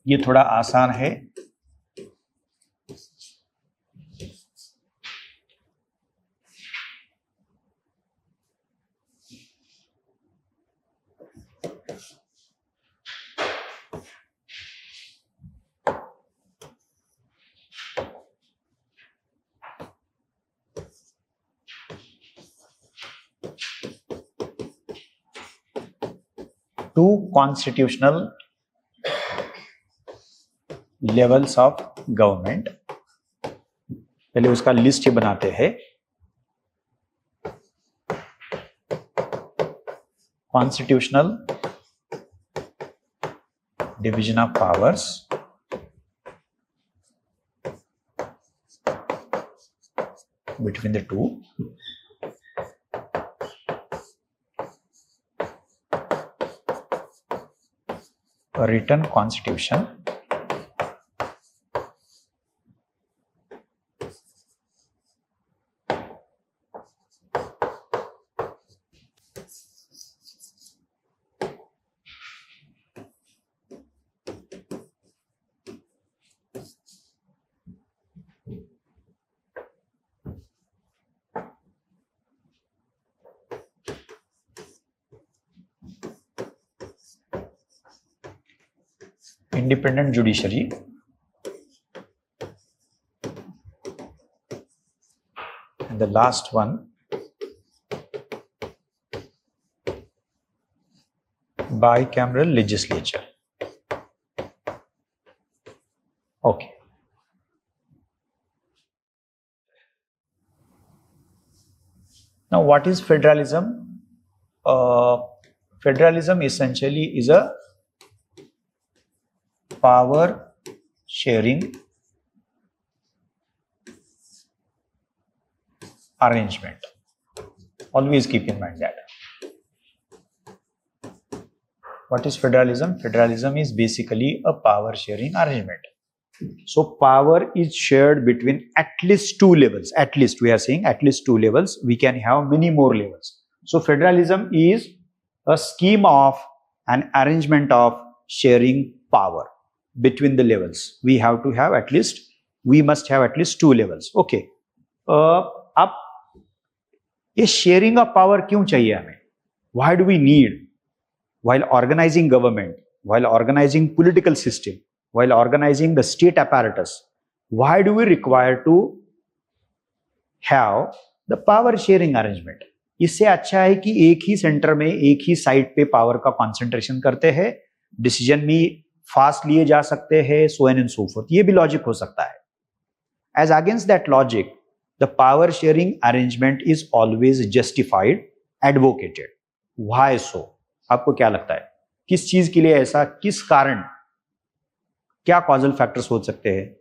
ये थोड़ा आसान है। Two constitutional levels of government, पहले उसका लिस्ट ही बनाते हैं। Constitutional division of powers, between the two. A written constitution independent judiciary, and the last one bicameral legislature. Okay. Now what is federalism? Federalism essentially is a power sharing arrangement. Always keep in mind that. What is federalism? Federalism is basically a power sharing arrangement. So power is shared between at least two levels. At least, we are saying at least two levels. We can have many more levels. So federalism is a scheme of an arrangement of sharing power between the levels. We must have at least two levels. Okay. अब ये sharing of power क्यों चाहिए हमें? Why do we need, while organizing government, while organizing political system, while organizing the state apparatus, why do we require to have the power sharing arrangement? इससे अच्छा है कि एक ही सेंटर में एक ही साइड पे पावर का कंसंट्रेशन करते हैं, डिसीजन भी फास्ट लिए जा सकते हैं, सो एंड सो फोर्थ. ये भी लॉजिक हो सकता है. As against that logic, the power sharing arrangement is always justified, advocated. Why so? आपको क्या लगता है किस चीज के लिए ऐसा, किस कारण, क्या कॉजल फैक्टर्स हो सकते हैं?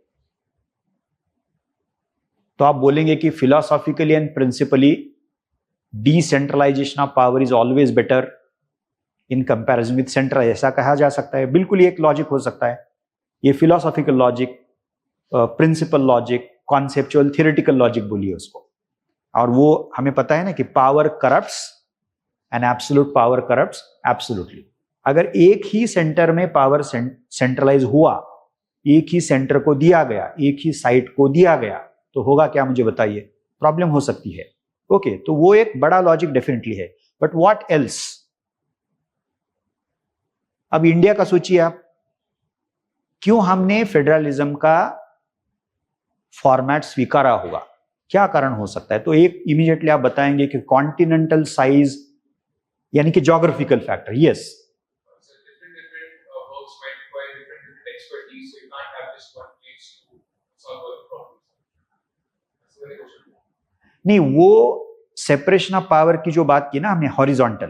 तो आप बोलेंगे कि philosophically and principally decentralisation of power is always better in comparison with centre, ऐसा कहा जा सकता है. बिल्कुल एक लॉजिक हो सकता है. ये philosophical logic, principle logic, conceptual theoretical logic बोलिए उसको. और वो हमें पता है ना कि power corrupts and absolute power corrupts absolutely. अगर एक ही सेंटर में पावर सेंट्रलाइज हुआ, एक ही सेंटर को दिया गया, एक ही साइट को दिया गया, तो होगा क्या मुझे बताइए? प्रॉब्लम हो सकती है. ओके, तो वो एक बड़ा लॉजिक डेफिनेटली है. But what else? अब इंडिया का सोचिए आप, क्यों हमने फेडरलिज्म का फॉर्मेट स्वीकारा होगा? क्या कारण हो सकता है? तो एक इमीडिएटली आप बताएंगे कि कॉन्टिनेंटल साइज, यानी कि ज्योग्राफिकल फैक्टर. यस, नहीं, वो सेपरेशन ऑफ पावर की जो बात की ना हमने हॉरिजॉन्टल,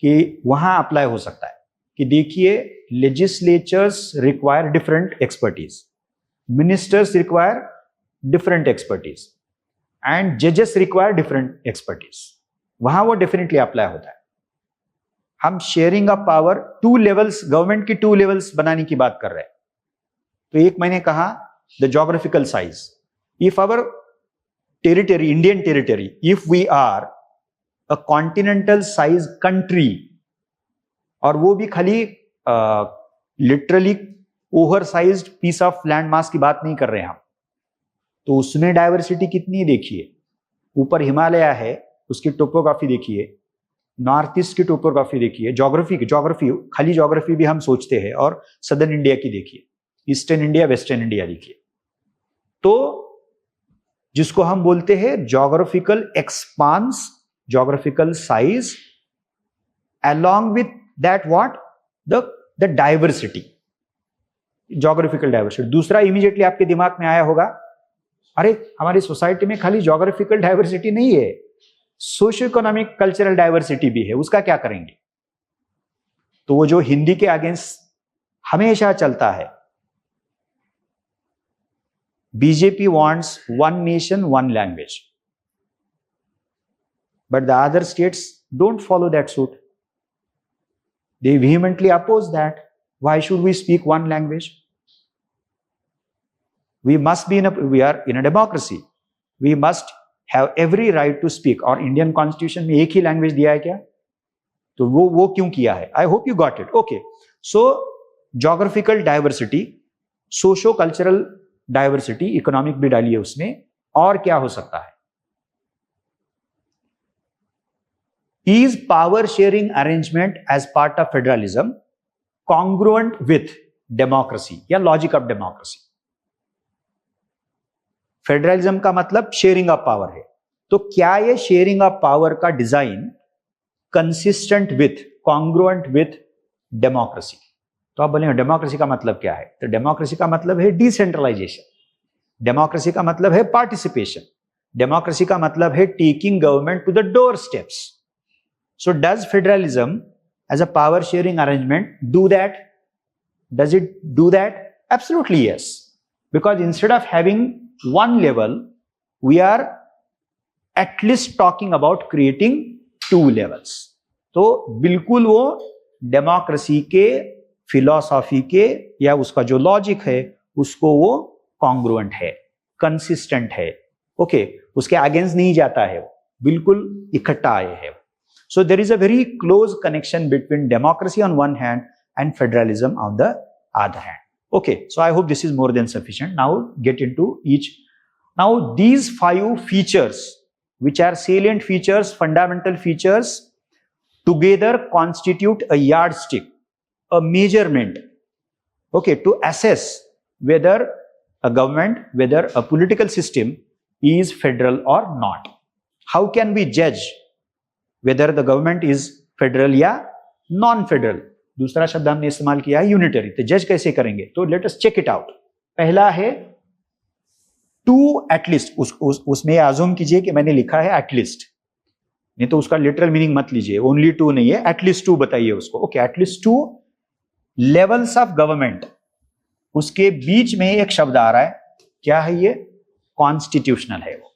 कि वहां अप्लाई हो सकता है. कि देखिए, legislatures require different expertise, ministers require different expertise, and जजेस रिक्वायर डिफरेंट एक्सपर्टीज. वहां वो डेफिनेटली अप्लाई होता है. हम sharing of power two levels, government की टू लेवल्स बनाने की बात कर रहे हैं. तो एक मैंने कहा the geographical size. If our territory, Indian territory, if we are a continental size country, और वो भी खाली literally oversized piece of land mass की बात नहीं कर रहे हैं हम। तो उसमें डाइवर्सिटी कितनी देखिए, ऊपर हिमालय है, उसकी टोपोग्राफी देखिए, नॉर्थ ईस्ट की टोपोग्राफी देखिए, ज्योग्राफी खाली ज्योग्राफी भी हम सोचते हैं, और सदर्न इंडिया की देखिए, ईस्टर्न इंडिया, वेस्टर्न इंडिया देखिए। तो जिसको हम बोलते हैं geographical expanse, geographical size, along with that what the diversity, geographical diversity. दूसरा इमीडिएटली आपके दिमाग में आया होगा, अरे हमारी सोसाइटी में खाली ज्योग्राफिकल डाइवर्सिटी नहीं है, सोशियो इकोनॉमिक कल्चरल डाइवर्सिटी भी है, उसका क्या करेंगे? तो वो जो हिंदी के अगेंस्ट हमेशा चलता है, BJP wants one nation one language, but the other states don't follow that suit. They vehemently oppose that. Why should we speak one language? We are in a democracy. We must have every right to speak. और Indian constitution में एक ही language दिया है क्या? तो वो क्यों किया है? I hope you got it. Okay. So geographical diversity, socio cultural diversity, economic भी डालिए उसमें, और क्या हो सकता है? Is power sharing arrangement as part of federalism congruent with democracy या logic of democracy? फेडरलिज्म का मतलब शेयरिंग ऑफ पावर है, तो क्या ये शेयरिंग ऑफ पावर का design consistent with, congruent with democracy? तो आप बोलेंगे डेमोक्रेसी का मतलब क्या है? तो डेमोक्रेसी का मतलब है डिसेंट्रलाइजेशन, डेमोक्रेसी का मतलब है पार्टिसिपेशन, डेमोक्रेसी का मतलब है taking government to the doorsteps. So does federalism as a power sharing arrangement do that? Does it do that? Absolutely yes. Because instead of having one level, we are at least talking about creating two levels. तो बिल्कुल वो democracy के philosophy के या उसका जो logic है उसको वो कॉन्ग्रुएंट है, कंसिस्टेंट है. ओके, उसके अगेंस्ट नहीं जाता है, वो बिल्कुल इकट्ठा आए है. So there is a very close connection between democracy on one hand and federalism on the other hand. Okay, so I hope this is more than sufficient. Now get into each. Now these 5 features, which are salient features, fundamental features, together constitute a yardstick, a measurement, okay, to assess whether a government, whether a political system is federal or not. How can we judge whether the government is federal या non federal? दूसरा शब्द हमने इस्तेमाल किया है unitary. तो जज कैसे करेंगे? तो let us check it out. पहला है टू एटलीस्ट. उसमें अज्यूम कीजिए कि मैंने लिखा है एटलीस्ट, नहीं तो उसका लिटरल मीनिंग मत लीजिए, ओनली 2 नहीं है, एटलीस्ट 2 बताइए उसको. Okay, at least 2 levels of government. उसके बीच में एक शब्द आ रहा है, क्या है ये? कॉन्स्टिट्यूशनल है वो.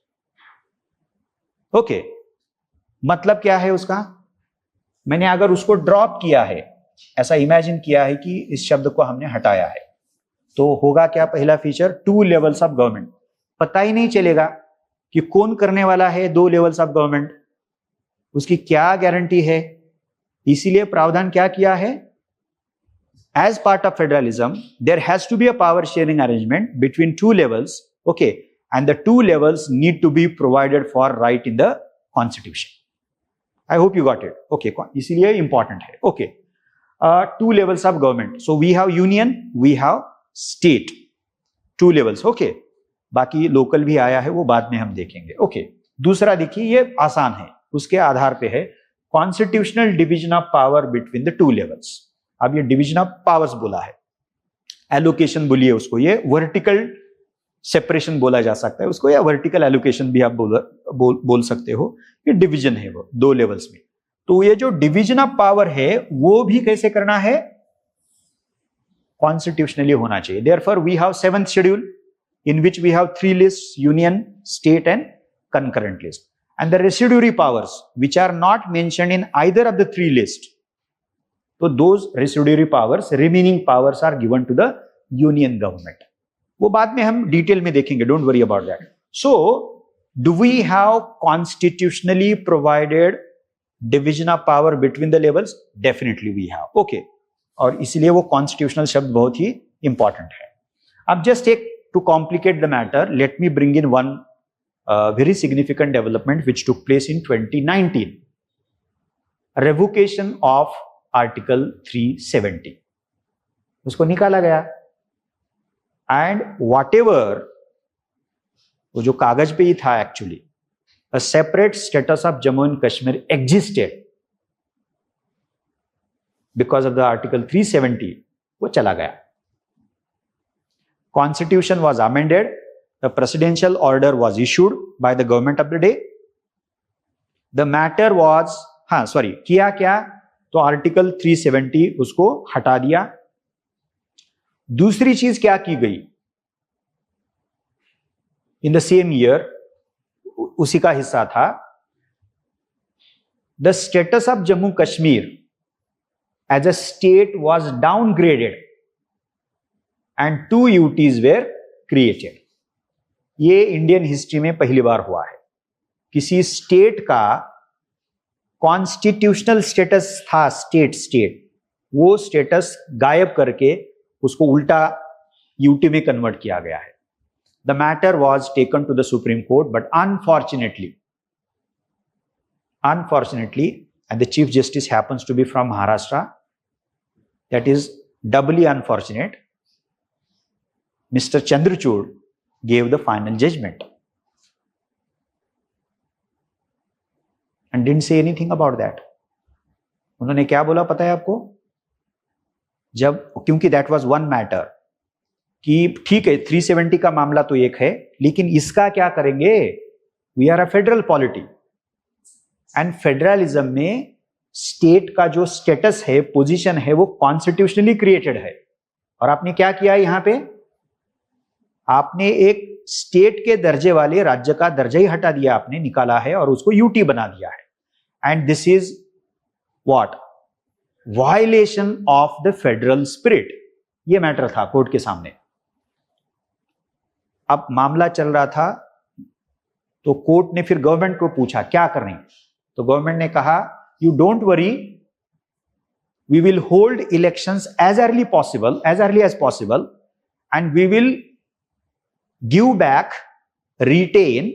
ओके, मतलब क्या है उसका? मैंने अगर उसको ड्रॉप किया है, ऐसा इमेजिन किया है कि इस शब्द को हमने हटाया है, तो होगा क्या? पहला फीचर 2 लेवल्स ऑफ गवर्नमेंट. पता ही नहीं चलेगा कि कौन करने वाला है 2 लेवल्स ऑफ गवर्नमेंट, उसकी क्या गारंटी है? इसीलिए प्रावधान क्या किया है? As part of federalism there has to be a power sharing arrangement between 2 levels. Okay, and the 2 levels need to be provided for right in the constitution. I hope you got it. Okay, इसीलिए important है. Okay, 2 levels of government. So we have union, we have state. 2 levels. Okay. बाकी local भी आया है, वो बाद में हम देखेंगे. Okay. दूसरा देखिए, ये आसान है, उसके आधार पे है constitutional division of power between the 2 levels. अब ये division of powers बोला है, allocation बोलिए उसको, ये vertical सेपरेशन बोला जा सकता है उसको, या वर्टिकल एलोकेशन भी आप बोल सकते हो. ये डिवीजन है वो 2 लेवल्स में. तो ये जो डिवीजन ऑफ पावर है वो भी कैसे करना है? कॉन्स्टिट्यूशनली होना चाहिए. Therefore we have 7th schedule in which we have 3 lists, union, state and concurrent list. And the residuary powers which are not mentioned in either of the 3 list, तो those residuary powers, remaining powers are given to the union government. वो बाद में हम detail में देखेंगे, don't worry about that. So do we have constitutionally provided division of power between the levels? Definitely we have. Okay, और इसलिए वो constitutional शब्द बहुत ही इंपॉर्टेंट है. अब जस्ट एक to complicate the matter, let me bring in one very significant development which took place in 2019. Revocation of article 370 उसको निकाला गया, एंड वॉट एवर वो जो कागज पे ही था, actually a separate status of Jammu and Kashmir existed because of the article 370, वो चला गया. Constitution was amended, the presidential order was issued by the government of the day. The matter was, किया क्या, तो आर्टिकल 370 उसको हटा दिया. दूसरी चीज क्या की गई इन द सेम ईयर, उसी का हिस्सा था, the status of Jammu Kashmir as a state was downgraded and 2 UTs were created. ये इंडियन हिस्ट्री में पहली बार हुआ है. किसी स्टेट का कॉन्स्टिट्यूशनल स्टेटस था, स्टेट, वो स्टेटस गायब करके उसको उल्टा यूटी में कन्वर्ट किया गया है. The matter was taken to the Supreme Court, but unfortunately, and the Chief Justice happens to be from Maharashtra, that is doubly unfortunate, Mr. Chandrachud gave the final judgment and didn't say anything about that. उन्होंने क्या बोला पता है आपको? जब, क्योंकि that was one matter, कि ठीक है 370 का मामला तो एक है, लेकिन इसका क्या करेंगे? We are a federal polity, and federalism में स्टेट का जो स्टेटस है, पोजीशन है, वो कॉन्स्टिट्यूशनली क्रिएटेड है. और आपने क्या किया यहां पे? आपने एक स्टेट के दर्जे वाले राज्य का दर्जा ही हटा दिया, आपने निकाला है और उसको यूटी बना दिया है. And this is what? Violation of the federal spirit. ये मैटर था कोर्ट के सामने. अब मामला चल रहा था, तो कोर्ट ने फिर गवर्नमेंट को पूछा क्या करना है. तो गवर्नमेंट ने कहा, you don't worry, we will hold elections as early as possible, and we will give back, retain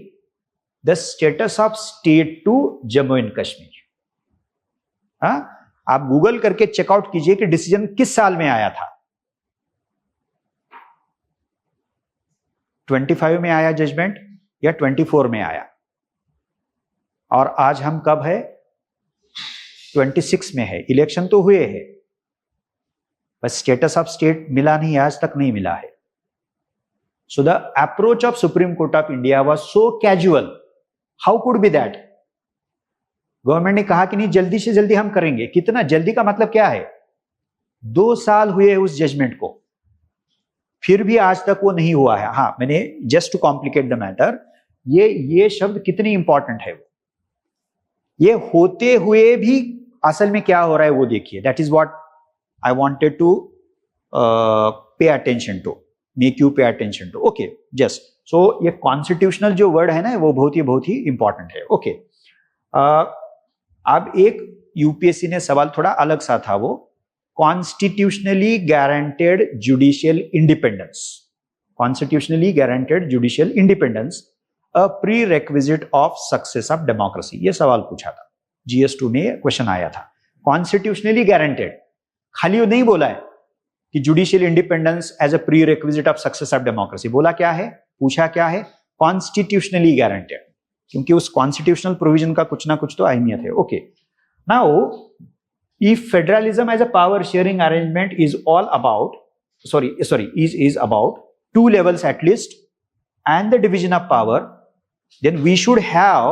the status of state to Jammu and Kashmir. आप गूगल करके चेकआउट कीजिए कि डिसीजन किस साल में आया था. 25 में आया जजमेंट या 24 में आया, और आज हम कब है? 26 में है. इलेक्शन तो हुए हैं, बस स्टेटस ऑफ स्टेट मिला नहीं, आज तक नहीं मिला है. So the approach of supreme court of India was so casual. How could be that? Government ने कहा कि नहीं, जल्दी से जल्दी हम करेंगे. कितना जल्दी का मतलब क्या है? 2 साल हुए उस जजमेंट को, फिर भी आज तक वो नहीं हुआ है. हाँ, मैंने just to complicate the matter, ये शब्द कितनी इंपॉर्टेंट है. वो ये होते हुए भी असल में क्या हो रहा है वो देखिए. That is what I wanted to pay attention to, make you pay attention to. Okay, just so ये कॉन्स्टिट्यूशनल जो वर्ड है ना, वो बहुत ही इंपॉर्टेंट है. ओके, अब एक यूपीएससी ने सवाल थोड़ा अलग सा था, वो constitutionally guaranteed judicial independence, a prerequisite of success of democracy. ये सवाल पूछा था, GS2 में क्वेश्चन आया था. कॉन्स्टिट्यूशनली गारंटेड, खाली वो नहीं बोला है कि judicial independence as a prerequisite of success of democracy. बोला क्या है, पूछा क्या है? कॉन्स्टिट्यूशनली गारंटेड, क्योंकि उस कॉन्स्टिट्यूशनल प्रोविजन का कुछ ना कुछ तो अहमियत है. Okay, now if federalism as a power sharing arrangement is all about, is about 2 levels at least and the division of power, then we should have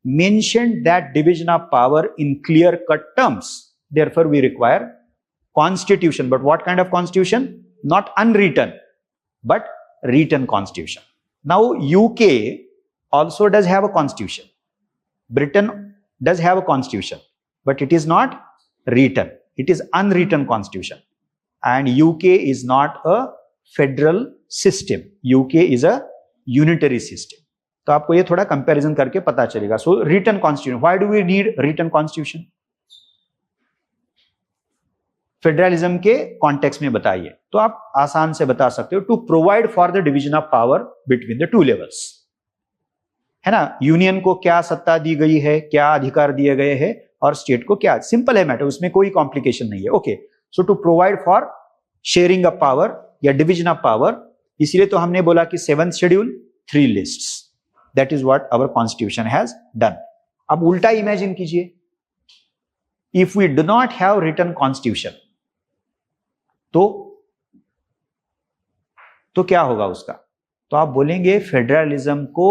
mentioned that division of power in clear cut terms. Therefore we require constitution. But what kind of constitution? Not unwritten, but written constitution. Now UK also does have a constitution, Britain does have a constitution, but it is not written, it is unwritten constitution, and UK is not a federal system, UK is a unitary system. तो आपको ये थोड़ा comparison करके पता चलेगा. So written constitution, why do we need written constitution? Federalism के context में बताइए, तो आप आसान से बता सकते हो to provide for the division of power between the two levels, है ना। यूनियन को क्या सत्ता दी गई है, क्या अधिकार दिए गए हैं, और स्टेट को क्या, सिंपल है मैटर, उसमें कोई कॉम्प्लिकेशन नहीं है। Okay, so to provide for sharing of power या डिवीजन ऑफ पावर, इसलिए तो हमने बोला कि 7th schedule 3 lists, that is what our constitution has done. अब उल्टा इमेजिन कीजिए, if we do not have written constitution, तो क्या होगा उसका, तो आप बोलेंगे फेडरलिज्म को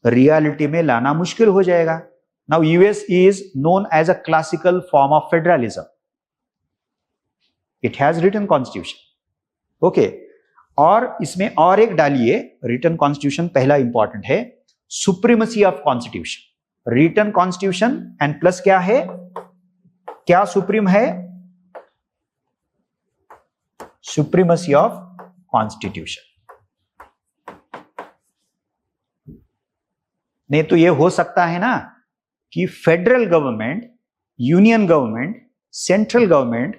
रियलिटी में लाना मुश्किल हो जाएगा। Now US is known as a classical form of federalism, it has written constitution. Okay, और इसमें और एक डालिए, रिटन कॉन्स्टिट्यूशन पहला इंपॉर्टेंट है, supremacy of constitution, written constitution and plus क्या है, क्या सुप्रीम है, सुप्रीमेसी ऑफ कॉन्स्टिट्यूशन। नहीं तो यह हो सकता है ना कि federal government, union government, central government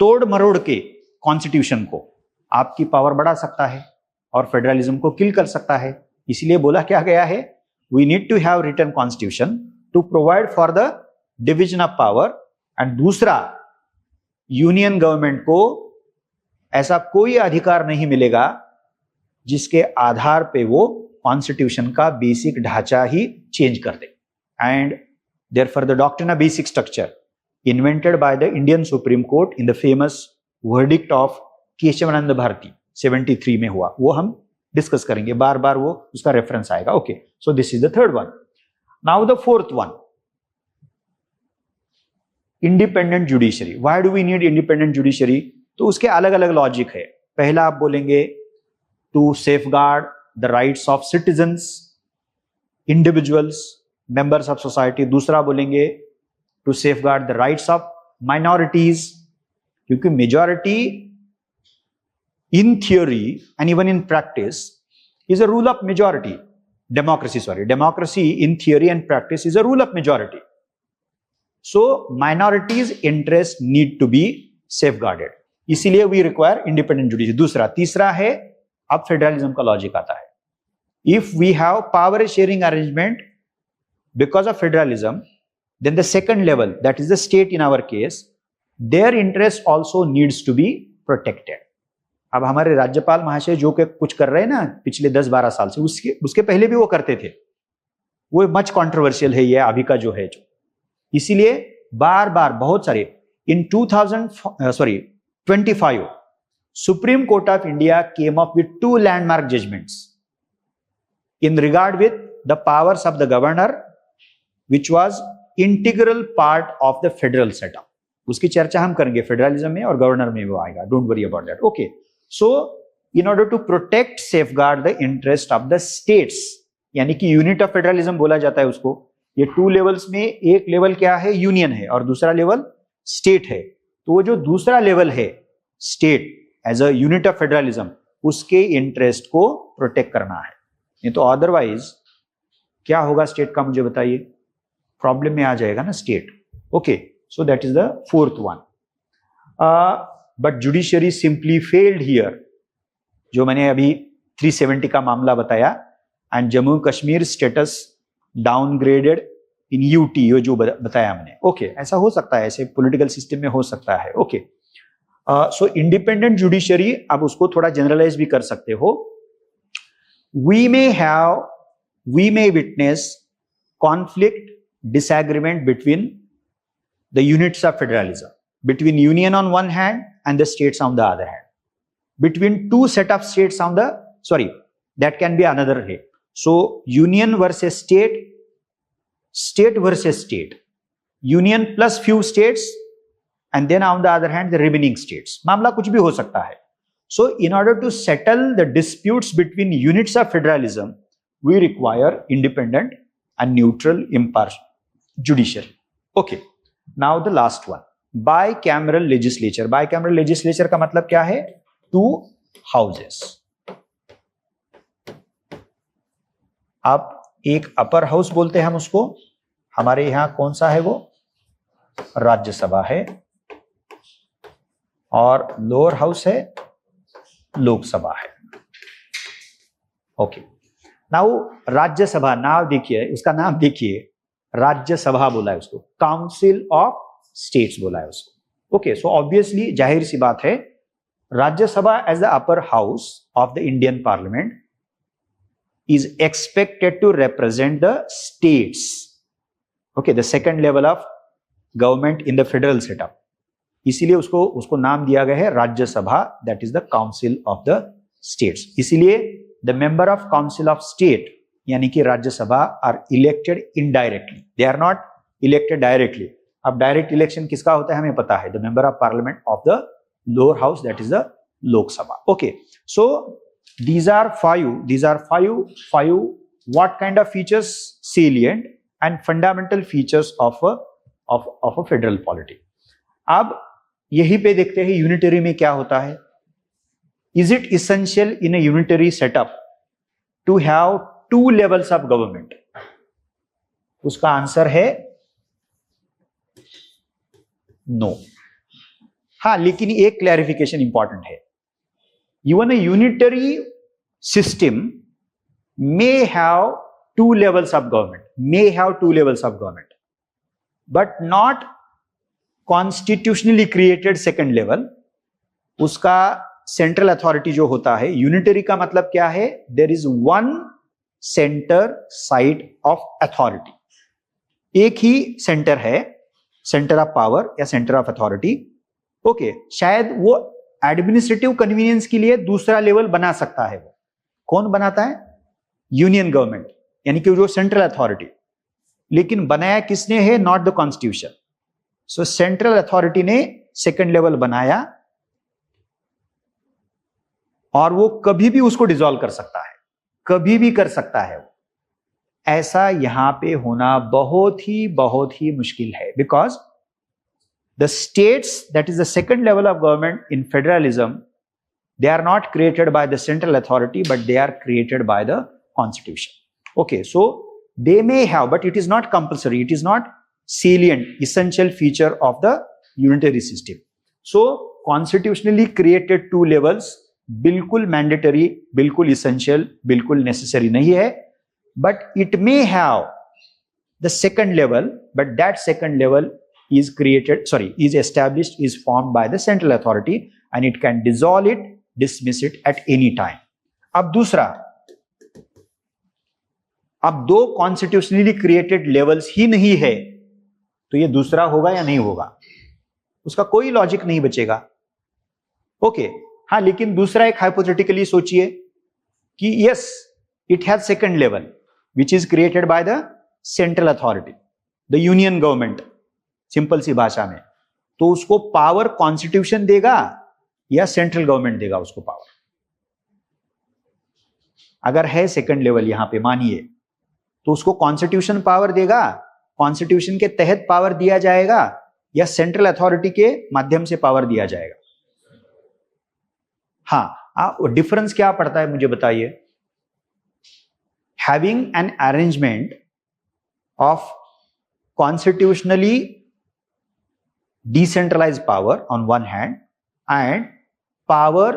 तोड़ मरोड़ के कॉन्स्टिट्यूशन को आपकी पावर बढ़ा सकता है और फेडरलिज्म को किल कर सकता है। इसलिए बोला क्या गया है, we need to have written constitution to provide for the division of power, and दूसरा, यूनियन गवर्नमेंट को ऐसा कोई अधिकार नहीं मिलेगा जिसके आधार पे वो कॉन्स्टिट्यूशन का बेसिक ढांचा ही चेंज कर दे। And therefore the doctrine of basic structure invented by the Indian Supreme Court in the famous verdict of Keshavananda Bharati 73 में हुआ, वो हम डिस्कस करेंगे, बार बार वो उसका रेफरेंस आएगा। Okay, so this is the third one. Now the fourth one, independent judiciary. Why do we need independent judiciary, तो उसके अलग अलग लॉजिक है। पहला आप बोलेंगे to safeguard the rights of citizens, individuals, members of society. दूसरा बोलेंगे to safeguard the rights of minorities, क्योंकि majority in theory and even in practice is a rule of majority, democracy in theory and practice is a rule of majority. So minorities interest need to be safeguarded, इसीलिए we require independent judiciary. दूसरा, तीसरा है, अब federalism का logic आता है, if we have power sharing arrangement because of federalism, then the second level, that is the state in our case, their interest also needs to be protected. अब हमारे राज्यपाल महाशय जो के कुछ कर रहे हैं ना पिछले 10-12 साल से, उसके पहले भी वो करते थे, वो मच कंट्रोवर्शियल है ये अभी का जो है, जो इसीलिए बार बार बहुत सारे इन 25 supreme court of India came up with 2 landmark judgments in regard with the powers of the governor, which was integral part of the federal setup. उसकी चर्चा हम करेंगे फेडरलिज्म में और गवर्नर में वो आएगा, don't worry about that. Okay, so in order to protect safeguard the interest of the states, यानी कि यूनिट ऑफ फेडरलिज्म बोला जाता है उसको। ये 2 लेवल्स में, एक लेवल क्या है, यूनियन है, और दूसरा लेवल स्टेट है। तो वो जो दूसरा लेवल है state as a unit of federalism, उसके इंटरेस्ट को प्रोटेक्ट करना है। नहीं तो अदरवाइज क्या होगा स्टेट का, मुझे बताइए, प्रॉब्लम में आ जाएगा ना state. Okay, so that is the fourth one. But judiciary simply failed here, जो मैंने अभी 370 का मामला बताया, and Jammu Kashmir status downgraded in UT, ये जो बताया हमने। ओके, ऐसा हो सकता है, ऐसे पॉलिटिकल सिस्टम में हो सकता है। ओके, सो इंडिपेंडेंट जुडिशरी, अब उसको थोड़ा जनरलाइज भी कर सकते हो। We may witness conflict, disagreement between the units of federalism, between union on one hand and the states on the other hand, between 2 set of states on the, that can be another way. So union versus state, state versus state, union plus few states, and then on the other hand the remaining states. मामला कुछ भी हो सकता है। So in order to settle the disputes between units of federalism, we require independent and neutral, impartial judiciary. Okay, now the last one, bicameral legislature. Bicameral legislature का मतलब क्या है, 2 houses. अब एक अपर हाउस बोलते हैं हम उसको, हमारे यहां कौन सा है वो, राज्यसभा है, और लोअर हाउस है लोकसभा है. ओके. नाउ राज्यसभा, नाम देखिए, उसका नाम देखिए, राज्यसभा बोला है उसको, काउंसिल ऑफ स्टेट्स बोला है उसको. ओके, सो ऑब्वियसली जाहिर सी बात है, Rajya Sabha as the upper house of the Indian parliament is expected to represent the states. Okay, the second level of government in the federal setup. इसीलिए उसको नाम दिया गया है Rajya Sabha, that is the council of the states. इसीलिए the member of council of state यानी कि Rajya Sabha are elected indirectly. They are not elected directly. अब डायरेक्ट इलेक्शन किसका होता है हमें पता है, the member of parliament of the lower house, that is the Lok Sabha. Okay, so these are five what kind of features salient and fundamental features of a federal polity. अब यही पे देखते हैं यूनिटरी में क्या होता है. Is it essential in a unitary setup to have two levels of government? उसका आंसर है नो. हाँ, लेकिन एक क्लैरिफिकेशन इंपॉर्टेंट है. Even a unitary system may have two levels of government, but not constitutionally created second level. उसका central authority जो होता है, यूनिटरी का मतलब क्या है, there is one centre side of authority. एक ही सेंटर है, सेंटर ऑफ पावर या सेंटर ऑफ अथॉरिटी. ओके, शायद वो एडमिनिस्ट्रेटिव कन्वीनियंस के लिए दूसरा लेवल बना सकता है. वो कौन बनाता है, यूनियन गवर्नमेंट, यानी कि जो सेंट्रल अथॉरिटी. लेकिन बनाया किसने है, not the constitution. So central authority ने सेकंड लेवल बनाया और वो कभी भी उसको डिसॉल्व कर सकता है, कभी भी कर सकता है. ऐसा यहां पे होना बहुत ही मुश्किल है, because the states, that is the second level of government in federalism, they are not created by the central authority, but they are created by the constitution. Okay, so they may have, but it is not compulsory, it is not salient, essential feature of the unitary system. So constitutionally created two levels बिल्कुल mandatory, बिल्कुल essential, बिल्कुल necessary नहीं है, but it may have the second level, but that second level is established, is formed by the central authority, and it can dissolve it, dismiss it at any time. अब दूसरा, अब दो constitutionally created levels ही नहीं है, तो ये दूसरा होगा या नहीं होगा, उसका कोई लॉजिक नहीं बचेगा. ओके, हाँ, लेकिन दूसरा एक हाइपोथेटिकली सोचिए कि yes, it has second level which is created by the central authority, the union government, simple सी भाषा में. तो उसको पावर कॉन्स्टिट्यूशन देगा या सेंट्रल गवर्नमेंट देगा उसको पावर? अगर है सेकंड लेवल यहां पे मानिए, तो उसको कॉन्स्टिट्यूशन पावर देगा, कॉन्स्टिट्यूशन के तहत पावर दिया जाएगा, या सेंट्रल अथॉरिटी के माध्यम से पावर दिया जाएगा? हाँ, डिफरेंस क्या पड़ता है मुझे बताइए. Having an arrangement of constitutionally decentralized power on one hand and power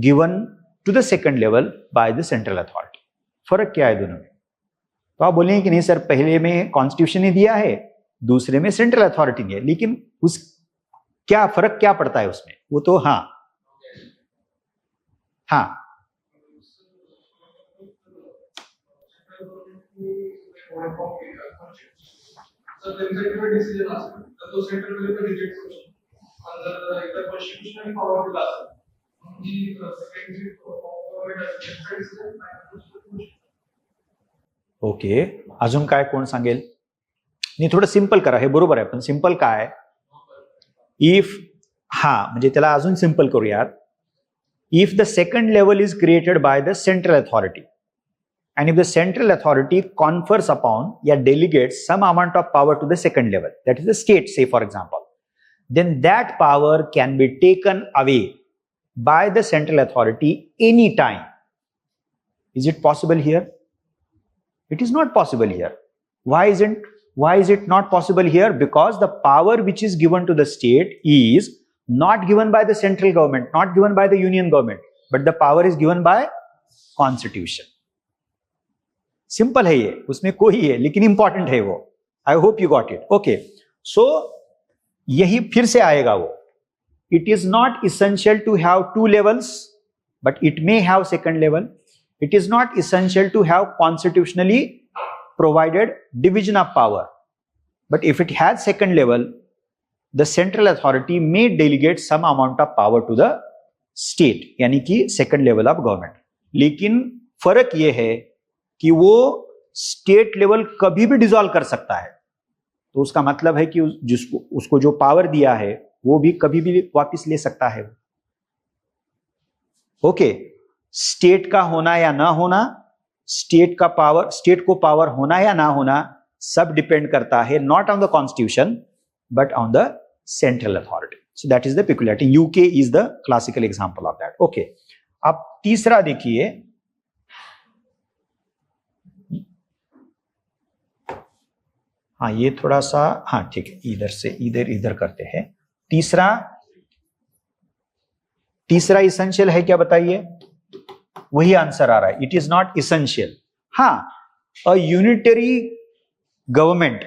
given to the second level by the central authority. फर्क क्या है दोनों में? तो आप बोलेंगे कि नहीं सर, पहले में कॉन्स्टिट्यूशन ही दिया है, दूसरे में सेंट्रल अथॉरिटी ने, लेकिन उस क्या फर्क क्या पड़ता है उसमें? वो तो हाँ तो सेंट्रल लेवल रिजेक्ट करू आणि जर कॉन्स्टिट्यूशनल पॉवर दिला असेल जी सेकंडरी गव्हर्नमेंट. ओके, अजून काय कोण सांगेल? नाही, थोडं सिंपल करा, हे बरोबर आहे, पण सिंपल काय, इफ म्हणजे त्याला अजून सिंपल करूयात. If the second level is created by the central authority, and if the central authority confers upon or delegates some amount of power to the second level, that is the state, say for example, then that power can be taken away by the central authority anytime. Is it possible here? It is not possible here. Why is it not possible here? Because the power which is given to the state is not given by the central government, not given by the union government, but the power is given by constitution. Simple है ये, उसमें कोई है, लेकिन important है वो. I hope you got it. Okay, so यही फिर से आएगा वो. It is not essential to have two levels, but it may have second level. It is not essential to have constitutionally provided division of power, but if it has second level, the central authority may delegate some amount of power to the state, यानी कि second level of government. लेकिन फर्क यह है कि वो state level कभी भी डिसॉल्व कर सकता है. तो उसका मतलब है कि जिसको उसको जो पावर दिया है वो भी कभी भी वापस ले सकता है. ओके, स्टेट का होना या ना होना, स्टेट को पावर होना या ना होना, सब डिपेंड करता है not on the constitution but on the central authority. So that is the peculiarity. UK is the classical example of that. Okay, अब तीसरा देखिए. हाँ, ये थोड़ा सा, हाँ ठीक है, इधर से इधर करते हैं. तीसरा इसेंशियल है क्या, बताइए. वही आंसर आ रहा है. It is not essential. हाँ, a unitary government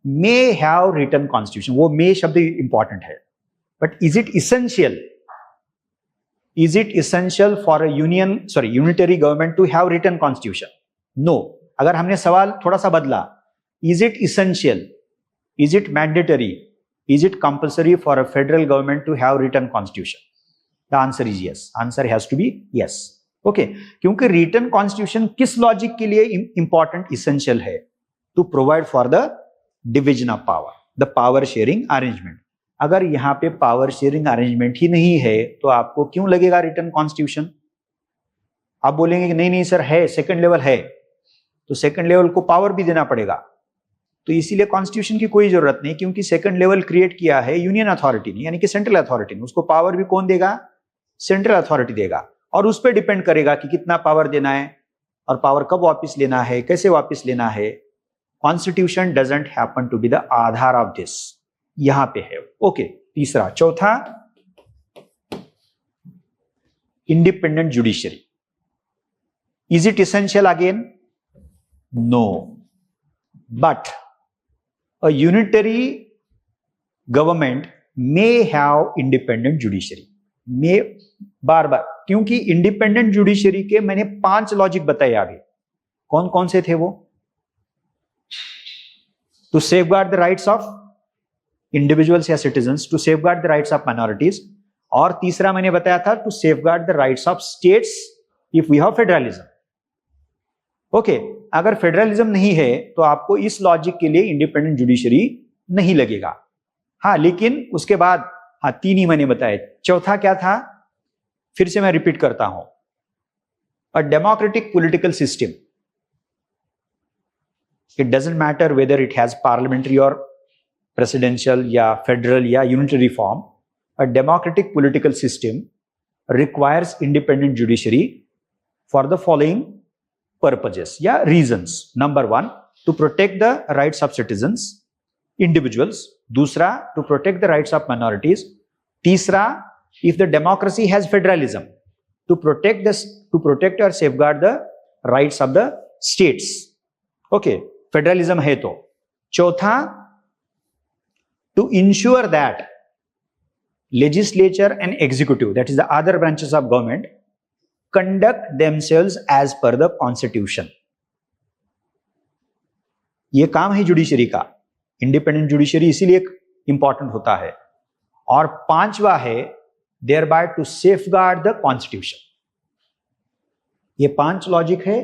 may have written constitution. वो मे शब्द इंपॉर्टेंट है, but is it essential? Is it essential for a unitary government to have written constitution? No. अगर हमने सवाल थोड़ा सा बदला, is it essential, is it mandatory, is it compulsory for a federal government to have written constitution? The answer is yes. Answer has to be yes. Okay, क्योंकि written constitution किस logic के लिए इंपॉर्टेंट, इसेंशियल है? To provide for the division of power, the power sharing arrangement. अगर यहां पे power sharing arrangement ही नहीं है तो आपको क्यों लगेगा रिटन कॉन्स्टिट्यूशन? आप बोलेंगे कि नहीं नहीं सर है, सेकंड लेवल है, तो सेकंड लेवल को पावर भी देना पड़ेगा. तो इसीलिए कॉन्स्टिट्यूशन की कोई जरूरत नहीं, क्योंकि सेकंड लेवल क्रिएट किया है यूनियन अथॉरिटी ने, यानी कि सेंट्रल अथॉरिटी ने. उसको पावर भी कौन देगा? सेंट्रल अथॉरिटी देगा. और उस पर डिपेंड करेगा कि कितना पावर देना है और पावर कब वापस लेना है, कैसे वापस लेना है. Constitution doesn't happen to be the aadhaar of this. यहां पे है. ओके, तीसरा. चौथा, independent judiciary. Is it essential again? No. But a unitary government may have independent judiciary. May बार बार, क्योंकि इंडिपेंडेंट जुडिशरी के मैंने 5 लॉजिक बताए आगे. कौन कौन से थे वो? To safeguard the rights of individuals या citizens, to safeguard the rights of minorities, और तीसरा मैंने बताया था to safeguard the rights of states if we have federalism. Okay, अगर फेडरलिज्म नहीं है तो आपको इस लॉजिक के लिए इंडिपेंडेंट जुडिशरी नहीं लगेगा. हाँ, लेकिन उसके बाद, हाँ 3 ही मैंने बताए. चौथा क्या था? फिर से मैं रिपीट करता हूं. A democratic political system, it doesn't matter whether it has parliamentary और प्रेसिडेंशियल या फेडरल या unitary form. A democratic political system requires independent judiciary for the following purposes या reasons. Number 1, to protect the rights of citizens, individuals. दूसरा, to protect the rights of minorities. तीसरा, if the democracy has federalism, to protect or safeguard the rights of the states. Okay, federalism है तो. चौथा, to ensure that legislature and executive, that is the other branches of government, conduct themselves as per the constitution. ये काम है judiciary का. Independent judiciary इसीलिए important होता है. और पांचवा है thereby to safeguard the constitution. ये 5 लॉजिक है.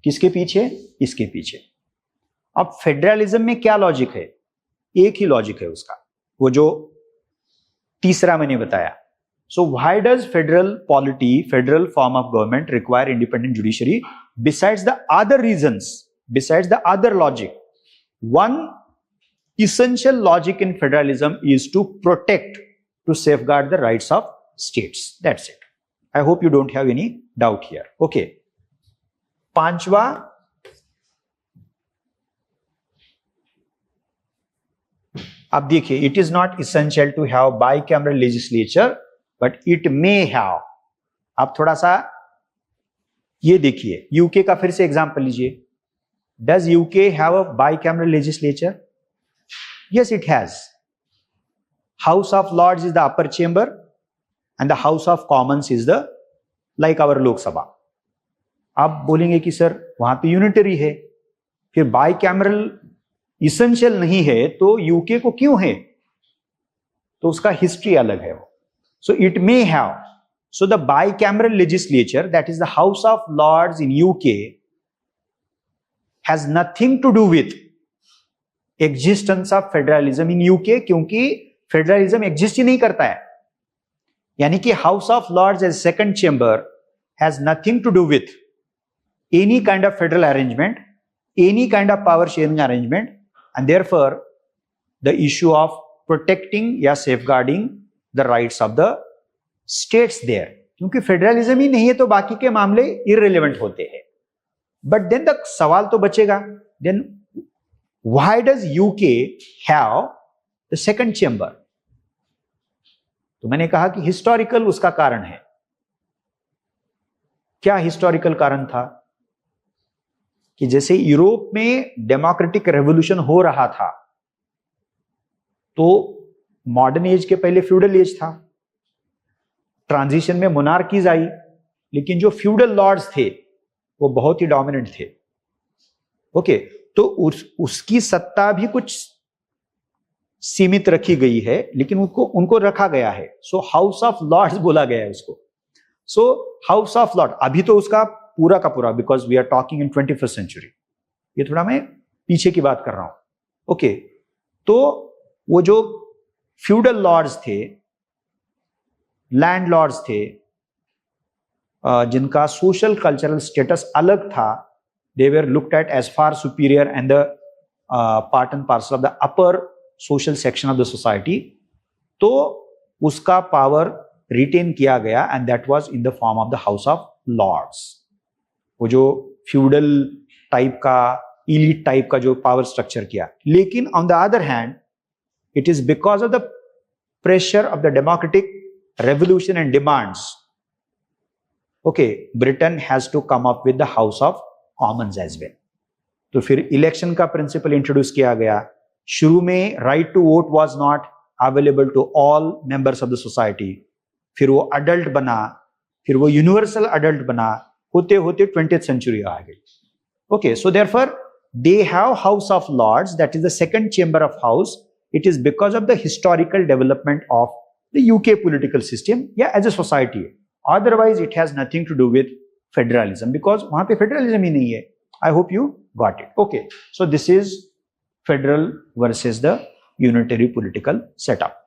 किसके पीछे? इसके पीछे. अब फेडरलिज्म में क्या लॉजिक है? एक ही लॉजिक है उसका, वो जो तीसरा मैंने बताया. So why does federal polity, federal form of government require independent judiciary besides the other reasons, besides the other logic? One essential logic in federalism is to protect, to safeguard the rights of states. That's it. I hope you don't have any doubt here. Okay. पांचवा, अब देखिए, it is not essential to have bicameral legislature but it may have. आप थोड़ा सा ये देखिए, UK का फिर से एग्जांपल लीजिए। Does UK have a bicameral legislature? Yes, it has. House of Lords is the upper chamber and the House of Commons is the like our Lok Sabha. आप बोलेंगे कि सर वहां तो यूनिटरी है, फिर बाइकैमरल इसेंशियल नहीं है तो यूके को क्यों है? तो उसका हिस्ट्री अलग है वो। So it may have, so the bicameral legislature that is the House of Lords in UK has nothing to do with existence of federalism in UK, क्योंकि फेडरलिज्म एग्जिस्ट ही नहीं करता है। यानी कि House of Lords as second chamber has nothing to do with any kind of federal arrangement, any kind of power sharing arrangement, and therefore the issue of protecting या safeguarding the rights of the states there, क्योंकि federalism ही नहीं है तो बाकी के मामले irrelevant होते हैं। बट देन द सवाल तो बचेगा, then why does UK have the second chamber? तो मैंने कहा कि हिस्टोरिकल उसका कारण है। क्या हिस्टोरिकल कारण था? कि जैसे यूरोप में डेमोक्रेटिक रेवोल्यूशन हो रहा था, तो मॉडर्न एज के पहले फ्यूडल एज था, ट्रांजिशन में मोनार्कीज आई, लेकिन जो फ्यूडल लॉर्ड्स थे वो बहुत ही डोमिनेंट थे। ओके, तो उसकी सत्ता भी कुछ सीमित रखी गई है, लेकिन उनको रखा गया है। सो हाउस ऑफ लॉर्ड्स बोला गया है उसको। सो हाउस ऑफ लॉर्ड अभी तो उसका पूरा का पूरा, because we are talking in 21st century, ये थोड़ा मैं पीछे की बात कर रहा हूं। ओके, तो वो जो फ्यूडल लॉर्ड्स थे, लैंड लॉर्ड्स थे, जिनका सोशल कल्चरल स्टेटस अलग था, they were looked at as far superior and the part and parcel of the upper social section of the society, तो उसका पावर रिटेन किया गया and that was in the form of the House of Lords. वो जो feudal type का, elite type का जो power structure किया। लेकिन on the other hand, it is because of the pressure of the democratic revolution and demands, okay, Britain has to come up with the House of Commons as well. तो फिर election का principal introduce किया गया। शुरू में right to vote was not available to all members of the society, फिर वो adult बना, फिर वो यूनिवर्सल अडल्ट बना, होते होते 20th सेंचुरी आ गई। Okay, so therefore they have House of Lords, that is the second chamber of house. It is because of the historical development of the UK political system या as a society. Otherwise it has nothing to do with federalism, because वहां पे federalism ही नहीं है। I hope you got it. Okay, so this is federal versus the unitary political setup.